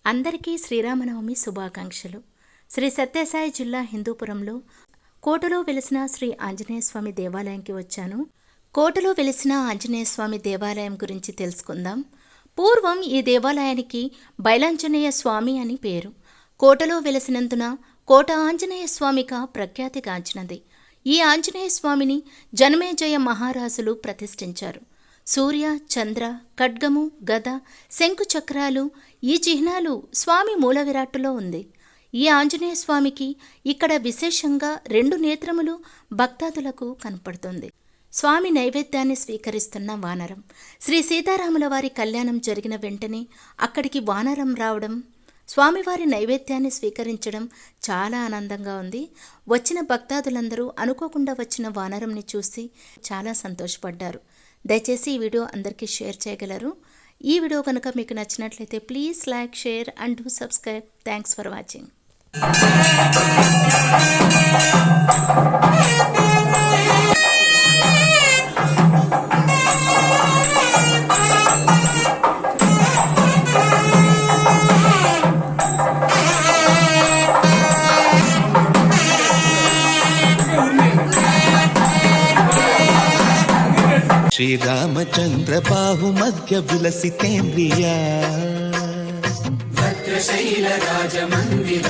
అందరికీ శ్రీరామనవమి శుభాకాంక్షలు. శ్రీ సత్యసాయి జిల్లా హిందూపురంలో కోటలో వెలిసిన శ్రీ ఆంజనేయస్వామి దేవాలయానికి వచ్చాను. కోటలో వెలిసిన ఆంజనేయస్వామి దేవాలయం గురించి తెలుసుకుందాం. పూర్వం ఈ దేవాలయానికి బైలాంజనేయ స్వామి అని పేరు. కోటలో వెలిసినందున కోట ఆంజనేయ స్వామిగా ప్రఖ్యాతిగాంచినది. ఈ ఆంజనేయ స్వామిని జనమేజయ మహారాజులు ప్రతిష్ఠించారు. సూర్య, చంద్ర, ఖడ్గము, గద, శంకు చక్రాలు ఈ చిహ్నాలు స్వామి మూల విరాట్టులో ఉంది. ఈ ఆంజనేయ స్వామికి ఇక్కడ విశేషంగా 2 నేత్రములు భక్తాదులకు కనపడుతుంది. స్వామి నైవేద్యాన్ని స్వీకరిస్తున్న వానరం. శ్రీ సీతారాముల వారి కళ్యాణం జరిగిన వెంటనే అక్కడికి వానరం రావడం, స్వామివారి నైవేద్యాన్ని స్వీకరించడం చాలా ఆనందంగా ఉంది. వచ్చిన భక్తాదులందరూ అనుకోకుండా వచ్చిన వానరంని చూసి చాలా సంతోషపడ్డారు. దయచేసి ఈ వీడియో అందరికీ షేర్ చేయగలరు. ఈ వీడియో కనుక మీకు నచ్చినట్లయితే please like, share and do subscribe. Thanks for watching. Sriramachandra బాహు మధ్య విలసితేంద్రియా భద్రశైల రాజమందిర